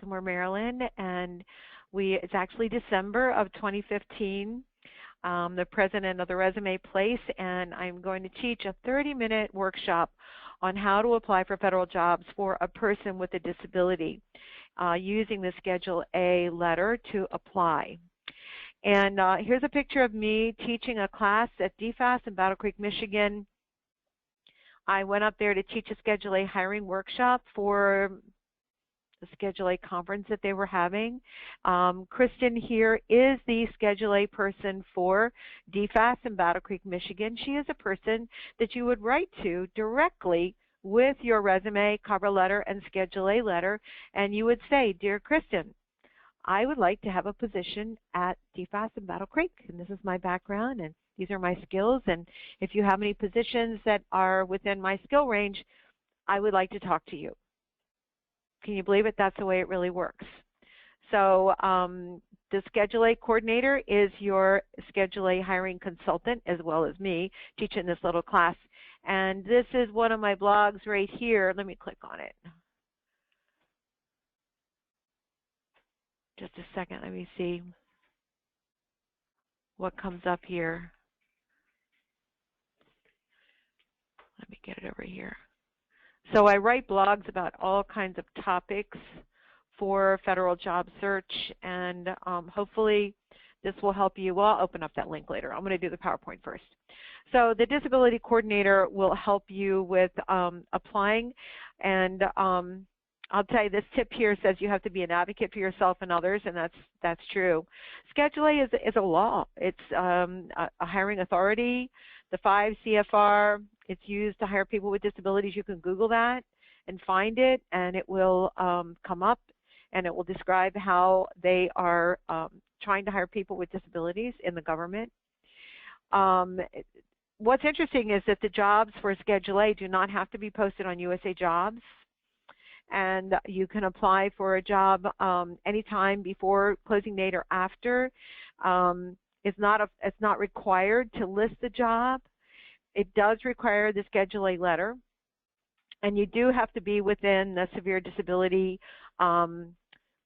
Baltimore, Maryland, and it's actually December of 2015. The president of the Resume Place, and I'm going to teach a 30-minute workshop on how to apply for federal jobs for a person with a disability using the Schedule A letter to apply. And here's a picture of me teaching a class at DFAS in Battle Creek, Michigan. I went up there to teach a Schedule A hiring workshop for the Schedule A conference that they were having. Kristen here is the Schedule A person for DFAS in Battle Creek, Michigan. She is a person that you would write to directly with your resume, cover letter, and Schedule A letter, and you would say, "Dear Kristen, I would like to have a position at DFAS in Battle Creek, and this is my background, and these are my skills, and if you have any positions that are within my skill range, I would like to talk to you." Can you believe it? That's the way it really works. So the Schedule A coordinator is your Schedule A hiring consultant, as well as me teaching this little class. And this is one of my blogs right here. Let me click on it. Just a second. Let me see what comes up here. Let me get it over here. So I write blogs about all kinds of topics for federal job search, and hopefully this will help you. Well, I'll open up that link later. I'm going to do the PowerPoint first. So the disability coordinator will help you with applying, and I'll tell you, this tip here says you have to be an advocate for yourself and others, and that's true. Schedule A is a law. It's a hiring authority. The 5 CFR, it's used to hire people with disabilities. You can Google that and find it, and it will come up, and it will describe how they are trying to hire people with disabilities in the government. What's interesting is that the jobs for Schedule A do not have to be posted on USA Jobs, and you can apply for a job anytime before closing date or after. It's not required to list the job. It does require the Schedule A letter, and you do have to be within the severe disability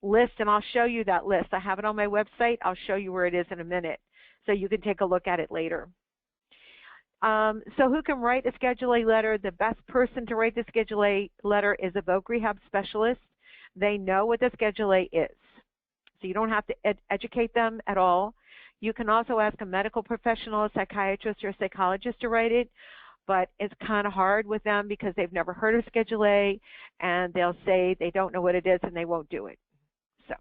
list, and I'll show you that list. I have it on my website. I'll show you where it is in a minute, so you can take a look at it later. So who can write a Schedule A letter? The best person to write the Schedule A letter is a voc rehab specialist. They know what the Schedule A is, so you don't have to educate them at all. You can also ask a medical professional, a psychiatrist, or a psychologist to write it, but it's kind of hard with them because they've never heard of Schedule A, and they'll say they don't know what it is and they won't do it. So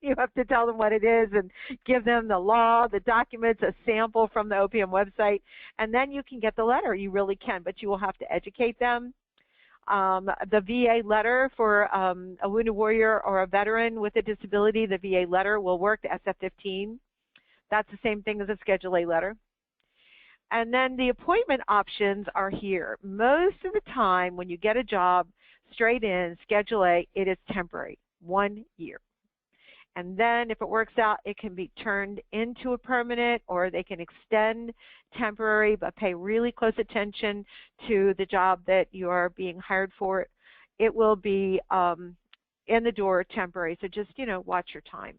you have to tell them what it is and give them the law, the documents, a sample from the OPM website, and then you can get the letter. You really can, but you will have to educate them. The VA letter for a wounded warrior or a veteran with a disability, the VA letter will work, the SF-15. That's the same thing as a Schedule A letter. And then the appointment options are here. Most of the time when you get a job straight in, Schedule A, it is temporary, 1 year. And then if it works out, it can be turned into a permanent, or they can extend temporary, but pay really close attention to the job that you are being hired for. It will be in the door temporary, so just, watch your time.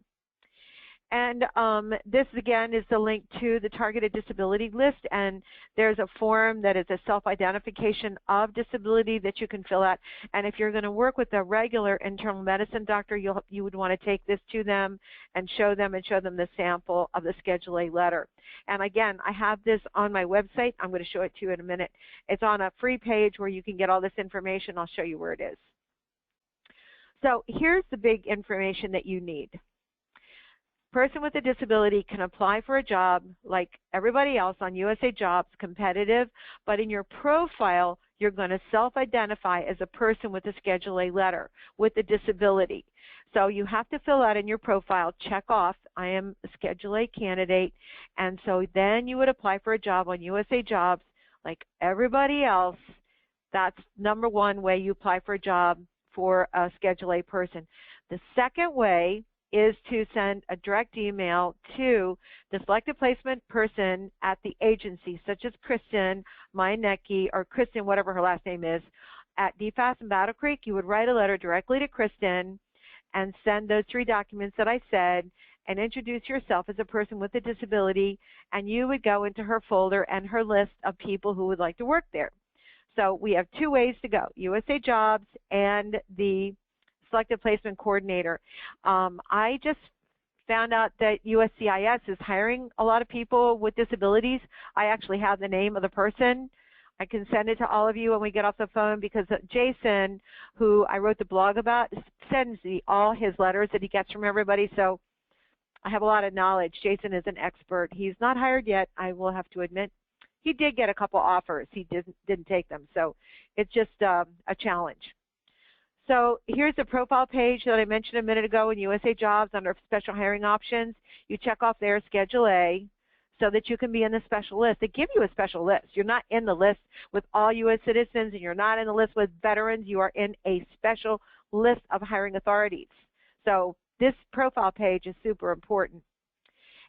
And this, again, is the link to the targeted disability list, and there's a form that is a self-identification of disability that you can fill out. And if you're going to work with a regular internal medicine doctor, you would want to take this to them and show them the sample of the Schedule A letter. And again, I have this on my website. I'm going to show it to you in a minute. It's on a free page where you can get all this information. I'll show you where it is. So here's the big information that you need. Person with a disability can apply for a job like everybody else on USA Jobs, competitive, but in your profile, you're going to self-identify as a person with a Schedule A letter with a disability. So you have to fill out in your profile, check off, I am a Schedule A candidate, and so then you would apply for a job on USA Jobs like everybody else. That's number one way you apply for a job for a Schedule A person. The second way is to send a direct email to the selected placement person at the agency, such as Kristen Meinecke, or Kristen, whatever her last name is, at DFAS in Battle Creek. You would write a letter directly to Kristen, and send those 3 documents that I said and introduce yourself as a person with a disability, and you would go into her folder and her list of people who would like to work there. So we have 2 ways to go, USA Jobs and the Selective Placement Coordinator. I just found out that USCIS is hiring a lot of people with disabilities. I actually have the name of the person. I can send it to all of you when we get off the phone, because Jason, who I wrote the blog about, sends me all his letters that he gets from everybody. So I have a lot of knowledge. Jason is an expert. He's not hired yet, I will have to admit. He did get a couple offers. He didn't take them. So it's just a challenge. So here's the profile page that I mentioned a minute ago in USA Jobs under special hiring options. You check off there Schedule A so that you can be in the special list. They give you a special list. You're not in the list with all U.S. citizens, and you're not in the list with veterans. You are in a special list of hiring authorities. So this profile page is super important.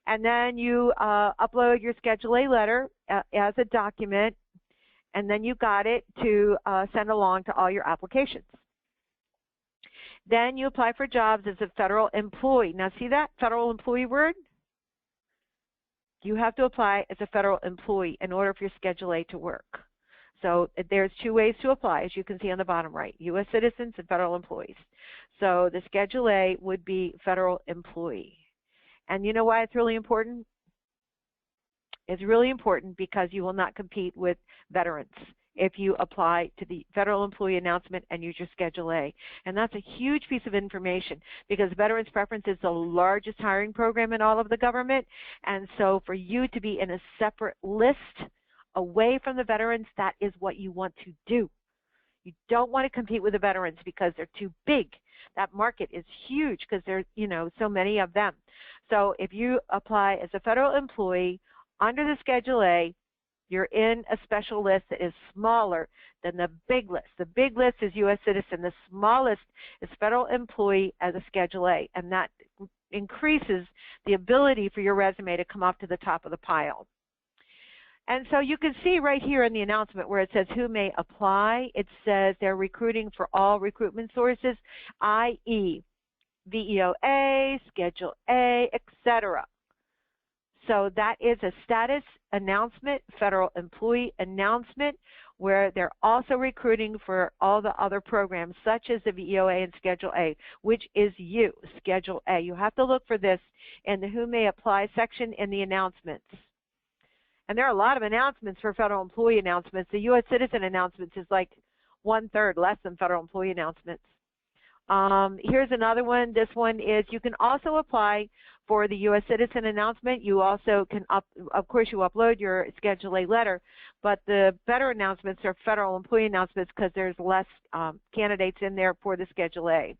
And then you upload your Schedule A letter as a document, and then you got it to send along to all your applications. Then you apply for jobs as a federal employee. Now see that federal employee word? You have to apply as a federal employee in order for your Schedule A to work. So there's 2 ways to apply, as you can see on the bottom right, U.S. citizens and federal employees. So the Schedule A would be federal employee. And you know why it's really important? It's really important because you will not compete with veterans if you apply to the federal employee announcement and use your Schedule A. And that's a huge piece of information, because Veterans Preference is the largest hiring program in all of the government. And so for you to be in a separate list away from the veterans, that is what you want to do. You don't want to compete with the veterans because they're too big. That market is huge because there's, so many of them. So if you apply as a federal employee under the Schedule A, you're in a special list that is smaller than the big list. The big list is U.S. citizen. The smallest is federal employee as a Schedule A, and that increases the ability for your resume to come up to the top of the pile. And so you can see right here in the announcement where it says who may apply, it says they're recruiting for all recruitment sources, i.e. VEOA, Schedule A, etc. So that is a status announcement, federal employee announcement, where they're also recruiting for all the other programs such as the VEOA and Schedule A, which is you, Schedule A. You have to look for this in the Who May Apply section in the announcements. And there are a lot of announcements for federal employee announcements. The U.S. citizen announcements is like 1/3 less than federal employee announcements. Here's another one. This one is you can also apply for the U.S. citizen announcement. You also can, of course, you upload your Schedule A letter, but the better announcements are federal employee announcements because there's less candidates in there for the Schedule A.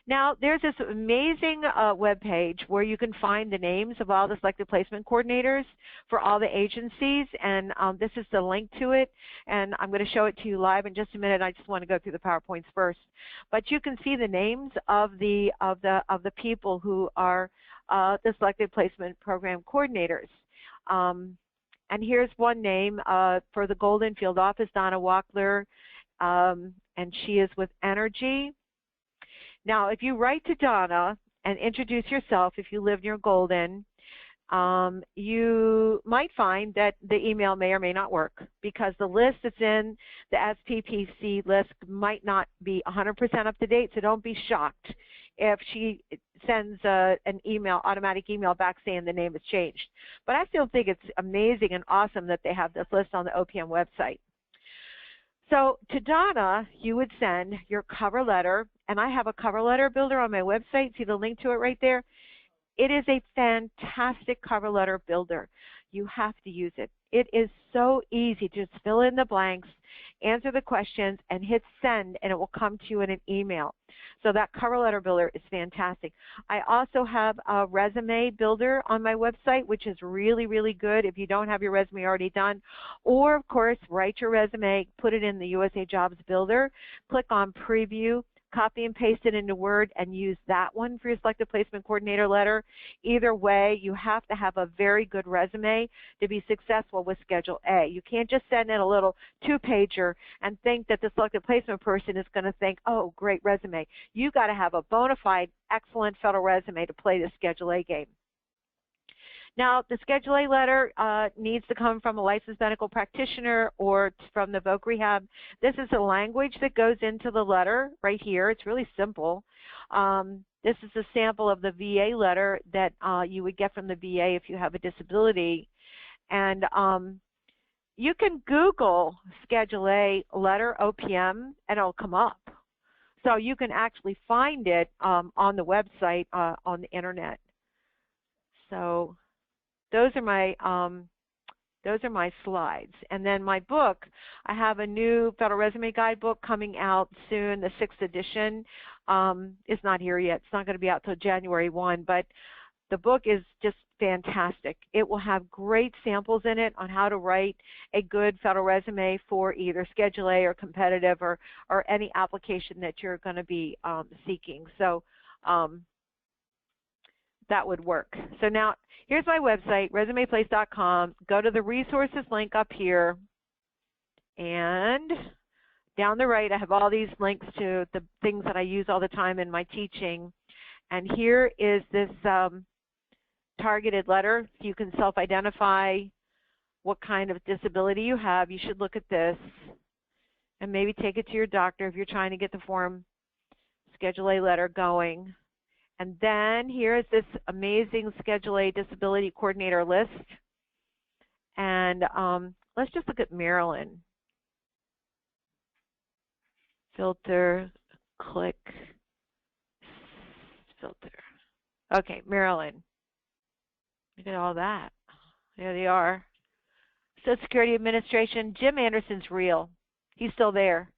Now, there's this amazing web page where you can find the names of all the selected placement coordinators for all the agencies, and this is the link to it, and I'm going to show it to you live in just a minute. I just want to go through the PowerPoints first. But you can see the names of the people who are the selected placement program coordinators. And here's one name for the Golden Field Office, Donna Wackler, and she is with Energy. Now, if you write to Donna and introduce yourself, if you live near Golden, you might find that the email may or may not work because the list that's in the SPPC list might not be 100% up to date, so don't be shocked if she sends an email, automatic email back saying the name has changed. But I still think it's amazing and awesome that they have this list on the OPM website. So to Donna, you would send your cover letter, and I have a cover letter builder on my website. See the link to it right there? It is a fantastic cover letter builder. You have to use it. It is so easy. Just fill in the blanks, answer the questions, and hit send, and it will come to you in an email. So that cover letter builder is fantastic. I also have a resume builder on my website, which is really, really good if you don't have your resume already done. Or, of course, write your resume, put it in the USA Jobs Builder, click on Preview, copy and paste it into Word and use that one for your selected placement coordinator letter. Either way, you have to have a very good resume to be successful with Schedule A. You can't just send in a little two-pager and think that the selected placement person is going to think, oh, great resume. You've got to have a bona fide, excellent federal resume to play the Schedule A game. Now, the Schedule A letter needs to come from a licensed medical practitioner or from the voc rehab. This is the language that goes into the letter right here. It's really simple. This is a sample of the VA letter that you would get from the VA if you have a disability. And you can Google Schedule A letter OPM and it'll come up. So you can actually find it on the website on the internet. So those are my slides. And then my book, I have a new Federal Resume Guidebook coming out soon, the 6th edition. It's not here yet. It's not going to be out till January 1, but the book is just fantastic. It will have great samples in it on how to write a good federal resume for either Schedule A or competitive or any application that you're going to be seeking. So that would work. So now here's my website, resumeplace.com. Go to the resources link up here, and down the right I have all these links to the things that I use all the time in my teaching. And here is this targeted letter. So you can self-identify what kind of disability you have. You should look at this and maybe take it to your doctor if you're trying to get the form Schedule A letter going. And then here is this amazing Schedule A disability coordinator list. And let's just look at Maryland. Filter, click, filter. Okay, Maryland. Look at all that. There they are. Social Security Administration. Jim Anderson's real. He's still there.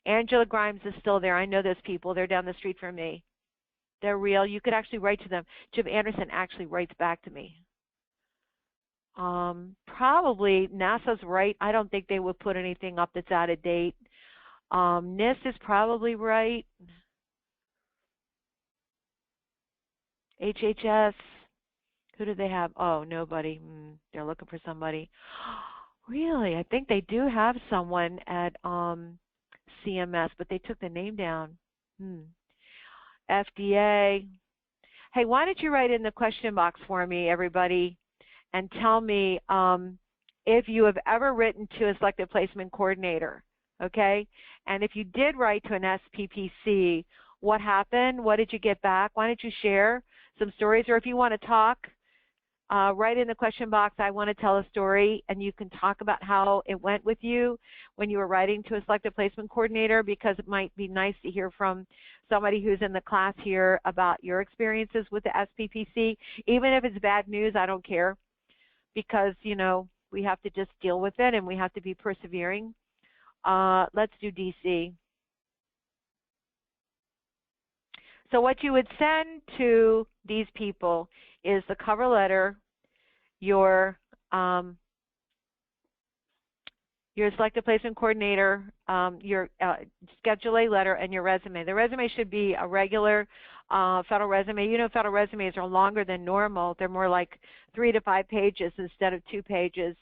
Angela Grimes is still there. I know those people. They're down the street from me. They're real. You could actually write to them. Jim Anderson actually writes back to me. Probably NASA's right. I don't think they would put anything up that's out of date. NIST is probably right. HHS. Who do they have? Oh, nobody. They're looking for somebody. Really? I think they do have someone at CMS, but they took the name down. FDA. Hey, why don't you write in the question box for me, everybody, and tell me if you have ever written to a selected placement coordinator, okay? And if you did write to an SPPC, what happened? What did you get back? Why don't you share some stories? Or if you want to talk, write in the question box, I want to tell a story, and you can talk about how it went with you when you were writing to a selected placement coordinator, because it might be nice to hear from somebody who's in the class here about your experiences with the SPPC. Even if it's bad news, I don't care, because, you know, we have to just deal with it and we have to be persevering. Let's do DC. So what you would send to these people is the cover letter, your selected placement coordinator, your Schedule A letter, and your resume. The resume should be a regular federal resume. You know, federal resumes are longer than normal. They're more like 3 to 5 pages instead of 2 pages.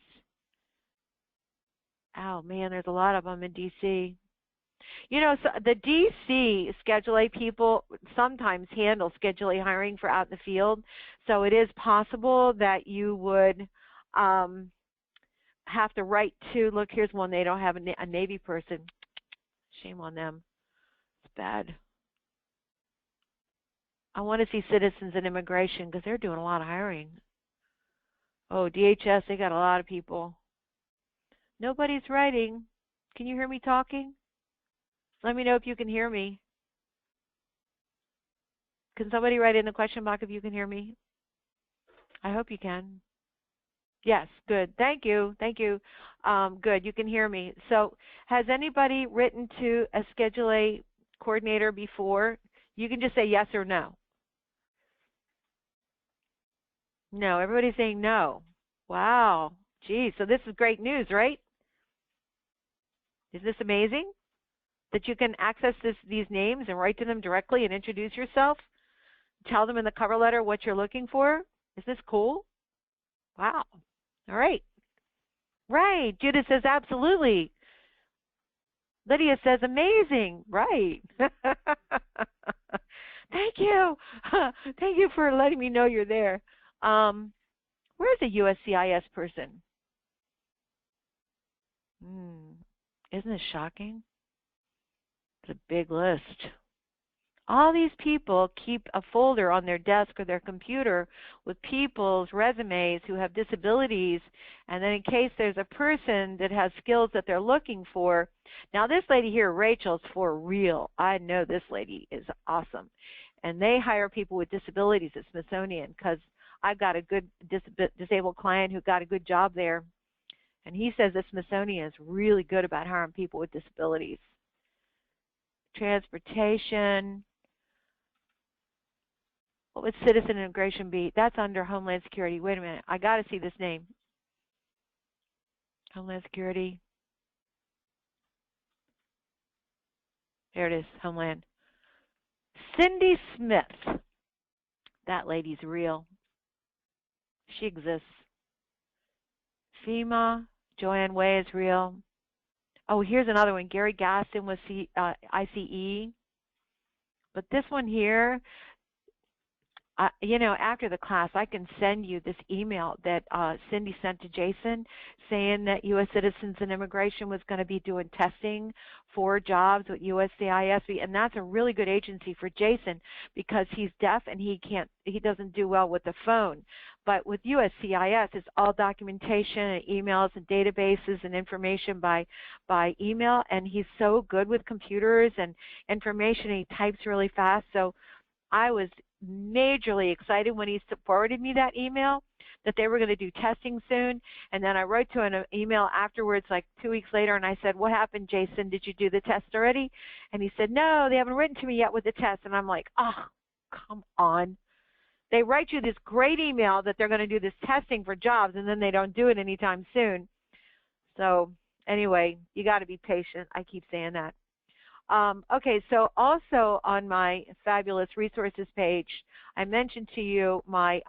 Oh man, there's a lot of them in DC. You know, so the DC Schedule A people sometimes handle Schedule A hiring for out in the field, so it is possible that you would have to write to, look, here's one, they don't have a Navy person. Shame on them. It's bad. I want to see Citizens and Immigration because they're doing a lot of hiring. Oh, DHS, they got a lot of people. Nobody's writing. Can you hear me talking? Let me know if you can hear me. Can somebody write in the question box if you can hear me? I hope you can. Yes, good. Thank you. Thank you. Good, you can hear me. So has anybody written to a Schedule A coordinator before? You can just say yes or no. No, everybody's saying no. Wow. Geez, so this is great news, right? Is this amazing? that you can access these names and write to them directly and introduce yourself? Tell them in the cover letter what you're looking for? Is this cool? Wow. All right. Right. Judith says absolutely. Lydia says amazing. Right. Thank you. Thank you for letting me know you're there. Where's a USCIS person? Isn't it shocking? It's a big list. All these people keep a folder on their desk or their computer with people's resumes who have disabilities, and then in case there's a person that has skills that they're looking for. Now this lady here, Rachel's for real. I know this lady is awesome. And they hire people with disabilities at Smithsonian because I've got a good disabled client who got a good job there. And he says the Smithsonian is really good about hiring people with disabilities. Transportation. What would citizen immigration be? That's under Homeland Security. Wait a minute. I got to see this name. Homeland Security. There it is, Homeland. Cindy Smith. That lady's real. She exists. FEMA. Joanne Way is real. Oh, here's another one. Gary Gaston was ICE. But this one here, you know, after the class, I can send you this email that Cindy sent to Jason saying that U.S. Citizens and Immigration was going to be doing testing for jobs with USCIS, and that's a really good agency for Jason because he's deaf and he doesn't do well with the phone. But with USCIS, it's all documentation and emails and databases and information by email, and he's so good with computers and information, and he types really fast. So I was majorly excited when he forwarded me that email that they were going to do testing soon. And then I wrote to an email afterwards, like 2 weeks later, and I said, what happened, Jason? Did you do the test already? And he said, no, they haven't written to me yet with the test. And I'm like, oh, come on. They write you this great email that they're going to do this testing for jobs, and then they don't do it anytime soon. So anyway, you got to be patient. I keep saying that. Okay, so also on my fabulous resources page, I mentioned to you my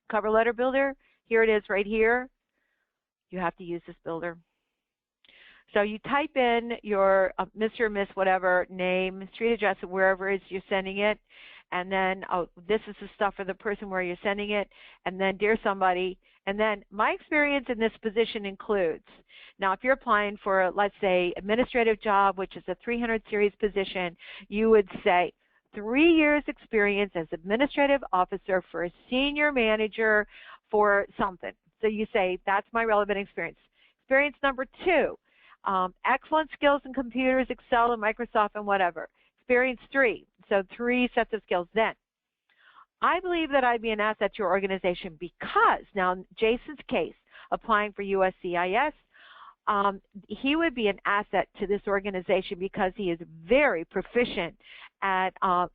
cover letter builder. Here it is right here. You have to use this builder. So you type in your Mr. or Miss whatever name, street address, wherever it is you're sending it, and then this is the stuff for the person where you're sending it, and then dear somebody. And then my experience in this position includes, now if you're applying for, let's say, administrative job, which is a 300 series position, you would say 3 years experience as administrative officer for a senior manager for something. So you say, that's my relevant experience. Experience number 2, excellent skills in computers, Excel, and Microsoft, and whatever. Experience 3, so 3 sets of skills. Then I believe that I'd be an asset to your organization because, now in Jason's case, applying for USCIS, he would be an asset to this organization because he is very proficient at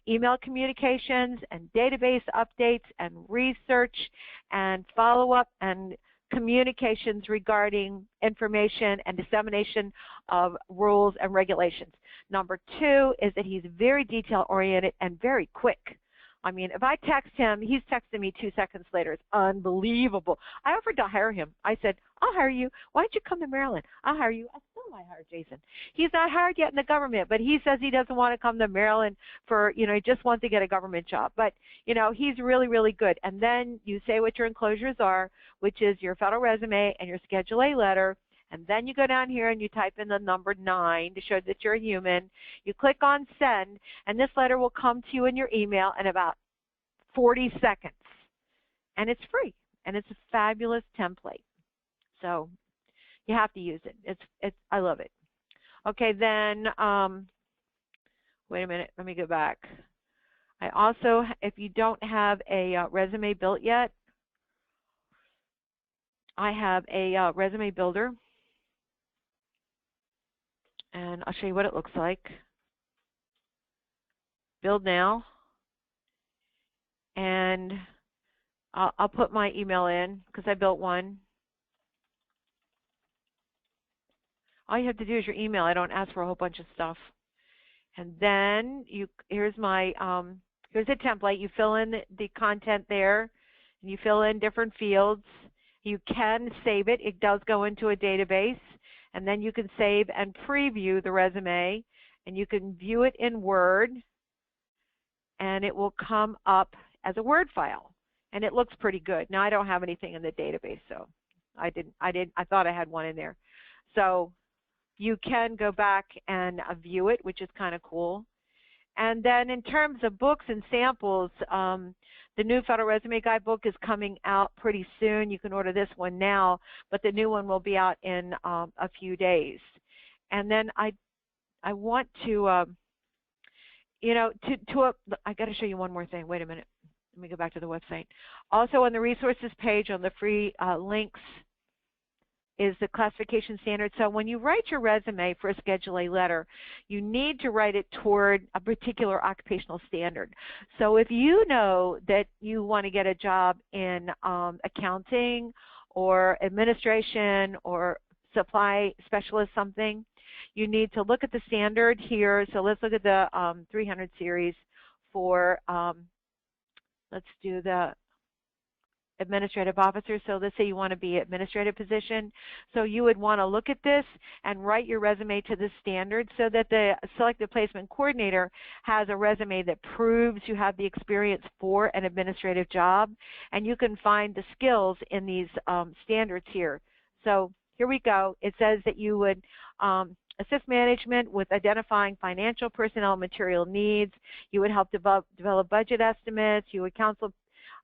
email communications and database updates and research and follow-up and communications regarding information and dissemination of rules and regulations. Number 2 is that he's very detail-oriented and very quick. I mean, if I text him, he's texting me 2 seconds later. It's unbelievable. I offered to hire him. I said, I'll hire you. Why don't you come to Maryland? I'll hire you. I still might hire Jason. He's not hired yet in the government, but he says he doesn't want to come to Maryland for, you know, he just wants to get a government job. But, you know, he's really, really good. And then you say what your enclosures are, which is your federal resume and your Schedule A letter. And then you go down here and you type in the number 9 to show that you're a human. You click on send, and this letter will come to you in your email in about 40 seconds. And it's free, and it's a fabulous template. So you have to use it. I love it. Okay, then wait a minute. Let me go back. I also, if you don't have a resume built yet, I have a resume builder. And I'll show you what it looks like. Build now. And I'll put my email in because I built one. All you have to do is your email. I don't ask for a whole bunch of stuff. And then here's my here's a template. You fill in the content there, and you fill in different fields. You can save it. It does go into a database, and then you can save and preview the resume, and you can view it in Word, and it will come up as a Word file, and it looks pretty good. Now I don't have anything in the database, so I thought I had one in there. So you can go back and view it, which is kind of cool. And then in terms of books and samples, the new Federal Resume Guide book is coming out pretty soon. You can order this one now, but the new one will be out in a few days. And then I want to, you know, I got to show you one more thing. Wait a minute. Let me go back to the website. Also on the resources page on the free links is the classification standard. So when you write your resume for a Schedule A letter, you need to write it toward a particular occupational standard. So if you know that you want to get a job in accounting or administration or supply specialist something, you need to look at the standard here. So let's look at the 300 series for, let's do the administrative officer. So let's say you want to be an administrative position. So you would want to look at this and write your resume to this standard so that the selected placement coordinator has a resume that proves you have the experience for an administrative job, and you can find the skills in these standards here. So here we go. It says that you would assist management with identifying financial, personnel, material needs. You would help develop budget estimates. You would counsel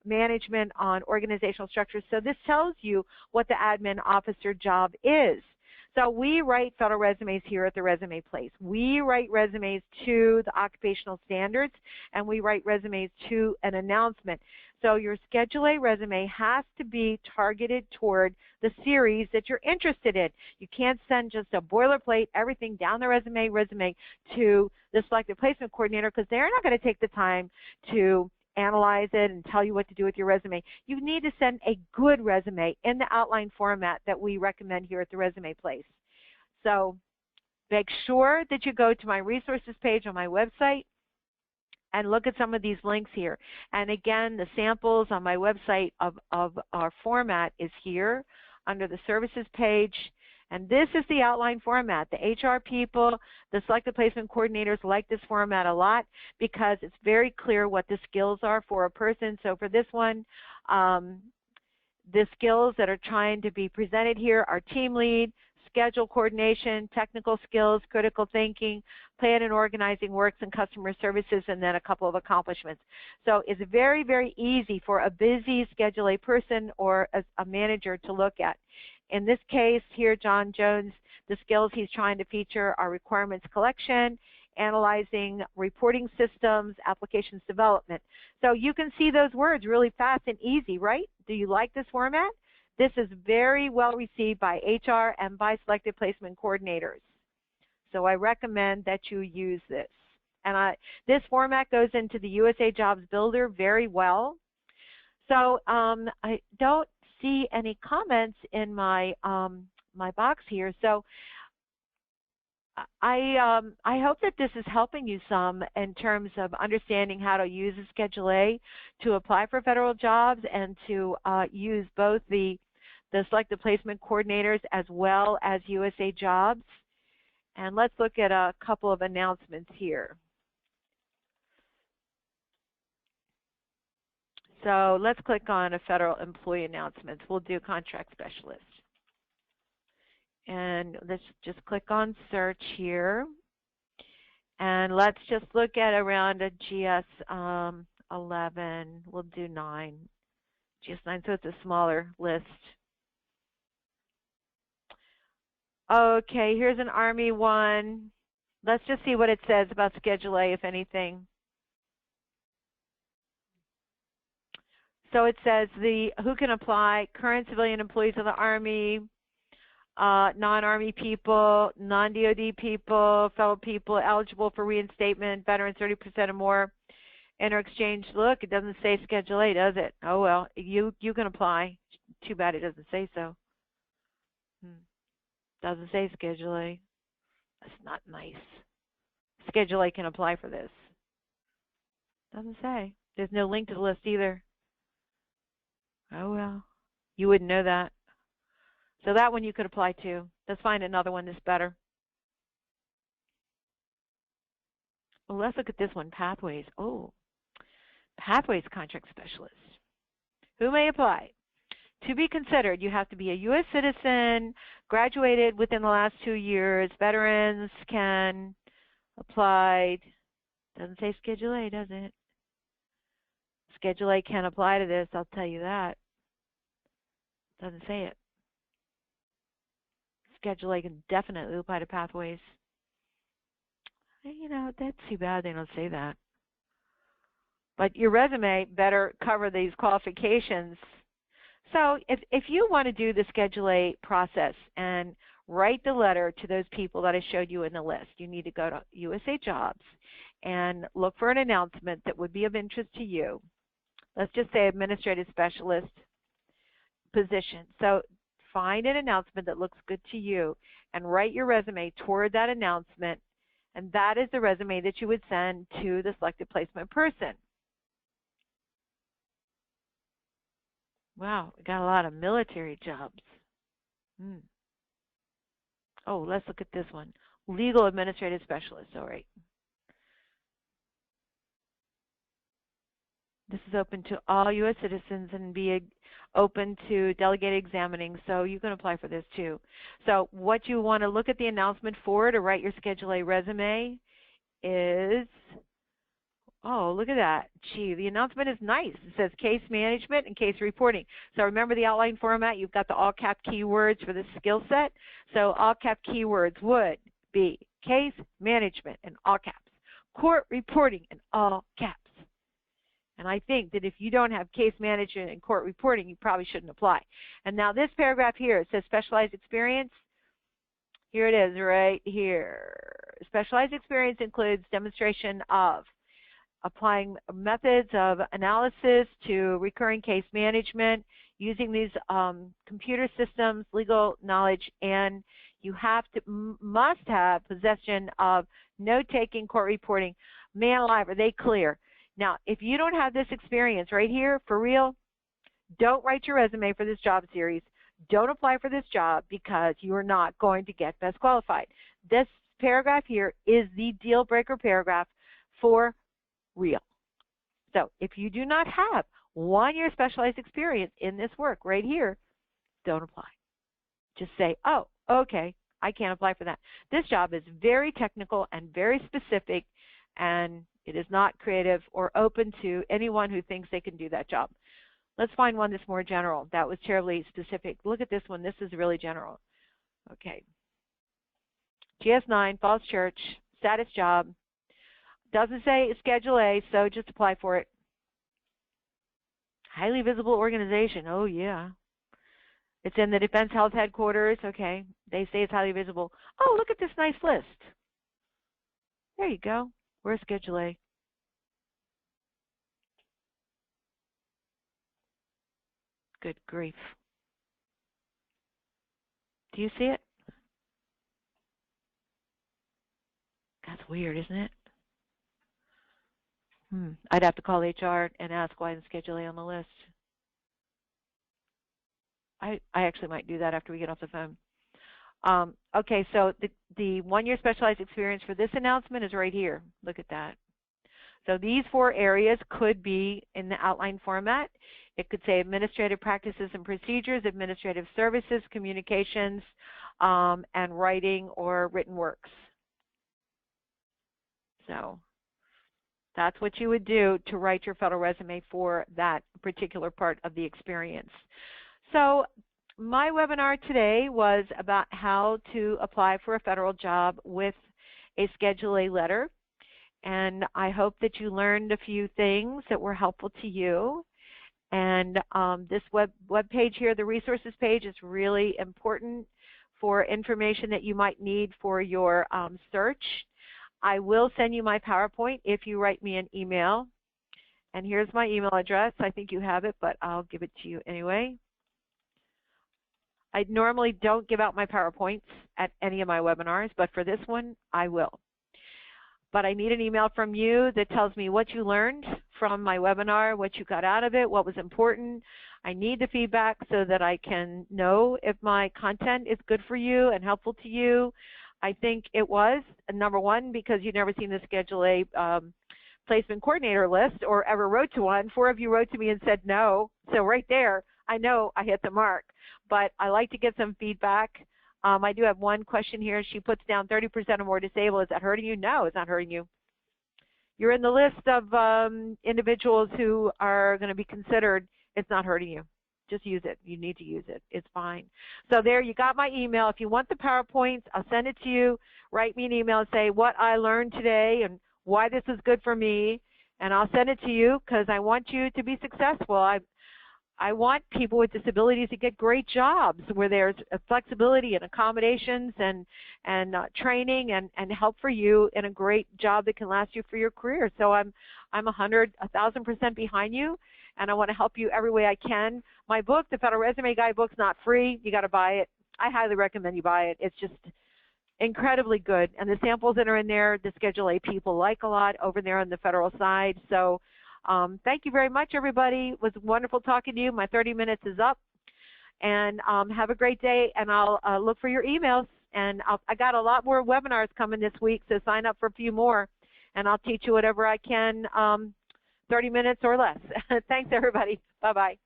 management on organizational structures. So this tells you what the admin officer job is. So we write federal resumes here at the Resume Place. We write resumes to the occupational standards, and we write resumes to an announcement. So your Schedule A resume has to be targeted toward the series that you're interested in. You can't send just a boilerplate, everything down the resume to the selected placement coordinator, because they're not going to take the time to analyze it and tell you what to do with your resume. You need to send a good resume in the outline format that we recommend here at the Resume Place. So make sure that you go to my resources page on my website and look at some of these links here. And again, the samples on my website of our format is here under the services page. And this is the outline format. The HR people, the selected placement coordinators like this format a lot because it's very clear what the skills are for a person. So for this one, the skills that are trying to be presented here are team lead, schedule coordination, technical skills, critical thinking, plan and organizing works and customer services, and then a couple of accomplishments. So it's very, very easy for a busy Schedule A person or a manager to look at. In this case here, John Jones, the skills he's trying to feature are requirements collection, analyzing reporting systems, applications development. So you can see those words really fast and easy, right? Do you like this format? This is very well received by HR and by selected placement coordinators. So I recommend that you use this. And this format goes into the USA Jobs Builder very well. So I don't see any comments in my my box here. So I hope that this is helping you some in terms of understanding how to use a Schedule A to apply for federal jobs and to use both the selected placement coordinators as well as USA Jobs. And let's look at a couple of announcements here. So let's click on a federal employee announcements. We'll do contract specialist. And let's just click on search here. And let's just look at around a GS 11. We'll do 9. GS 9, so it's a smaller list. Okay, here's an Army one. Let's just see what it says about Schedule A, if anything. So it says who can apply: current civilian employees of the Army, non-Army people, non-DOD people, fellow people eligible for reinstatement, veterans 30% or more, inter-exchange. Look, it doesn't say Schedule A, does it? Oh well, you can apply. Too bad it doesn't say so. Doesn't say Schedule A. That's not nice. Schedule A can apply for this. Doesn't say. There's no link to the list either. Oh well. You wouldn't know that. So that one you could apply to. Let's find another one that's better. Well, let's look at this one, Pathways. Oh, Pathways Contract Specialist. Who may apply? To be considered, you have to be a U.S. citizen, graduated within the last 2 years. Veterans can apply. Doesn't say Schedule A, does it? Schedule A can apply to this, I'll tell you that. Doesn't say it. Schedule A can definitely apply to Pathways. You know, that's too bad they don't say that. But your resume better cover these qualifications. So if you want to do the Schedule A process and write the letter to those people that I showed you in the list, you need to go to USA Jobs and look for an announcement that would be of interest to you. Let's just say administrative specialist position. So find an announcement that looks good to you and write your resume toward that announcement, and that is the resume that you would send to the selected placement person. Wow, we got a lot of military jobs. Oh, let's look at this one. Legal administrative specialist, all right. This is open to all U.S. citizens and be open to delegated examining, so you can apply for this too. So what you want to look at the announcement for to write your Schedule A resume is, oh, look at that. Gee, the announcement is nice. It says case management and case reporting. So remember the outline format? You've got the all-cap keywords for this skill set. So all-cap keywords would be case management in all caps, court reporting in all caps. And I think that if you don't have case management and court reporting, you probably shouldn't apply. And now this paragraph here, it says specialized experience. Here it is right here. Specialized experience includes demonstration of applying methods of analysis to recurring case management, using these computer systems, legal knowledge, and you must have possession of note-taking, court reporting. Man alive, are they clear? Now, if you don't have this experience right here, for real, don't write your resume for this job series. Don't apply for this job because you are not going to get best qualified. This paragraph here is the deal breaker paragraph for real. So if you do not have 1 year specialized experience in this work right here, don't apply. Just say, oh, okay, I can't apply for that. This job is very technical and very specific, and it is not creative or open to anyone who thinks they can do that job. Let's find one that's more general. That was terribly specific. Look at this one. This is really general. Okay. GS9, Falls Church, status job. Doesn't say Schedule A, so just apply for it. Highly visible organization. Oh, yeah. It's in the Defense Health Headquarters. Okay. They say it's highly visible. Oh, look at this nice list. There you go. Where's Schedule A? Good grief. Do you see it? That's weird, isn't it? I'd have to call HR and ask why the Schedule A on the list. I actually might do that after we get off the phone. Okay, so the 1 year specialized experience for this announcement is right here. Look at that. So these 4 areas could be in the outline format. It could say administrative practices and procedures, administrative services, communications, and writing or written works. So that's what you would do to write your federal resume for that particular part of the experience. So my webinar today was about how to apply for a federal job with a Schedule A letter. And I hope that you learned a few things that were helpful to you. And this web page here, the resources page, is really important for information that you might need for your search. I will send you my PowerPoint if you write me an email. And here's my email address. I think you have it, but I'll give it to you anyway. I normally don't give out my PowerPoints at any of my webinars, but for this one, I will. But I need an email from you that tells me what you learned from my webinar, what you got out of it, what was important. I need the feedback so that I can know if my content is good for you and helpful to you. I think it was, number one, because you've never seen the Schedule A placement coordinator list or ever wrote to one. 4 of you wrote to me and said no. So right there, I know I hit the mark. But I like to get some feedback. I do have one question here. She puts down 30% or more disabled. Is that hurting you? No, it's not hurting you. You're in the list of individuals who are going to be considered. It's not hurting you. Just use it. You need to use it. It's fine. So there, you got my email. If you want the PowerPoints, I'll send it to you. Write me an email and say what I learned today and why this is good for me, and I'll send it to you because I want you to be successful. I want people with disabilities to get great jobs where there's flexibility and accommodations and training and help for you in a great job that can last you for your career. So I'm 1,000% behind you, and I want to help you every way I can. My book, the Federal Resume Guidebook, is not free. You got to buy it. I highly recommend you buy it. It's just incredibly good, and the samples that are in there, the Schedule A people like a lot over there on the federal side. So thank you very much, everybody. It was wonderful talking to you. My 30 minutes is up, and have a great day, and I'll look for your emails. And I got a lot more webinars coming this week, so sign up for a few more, and I'll teach you whatever I can, 30 minutes or less. Thanks, everybody. Bye-bye.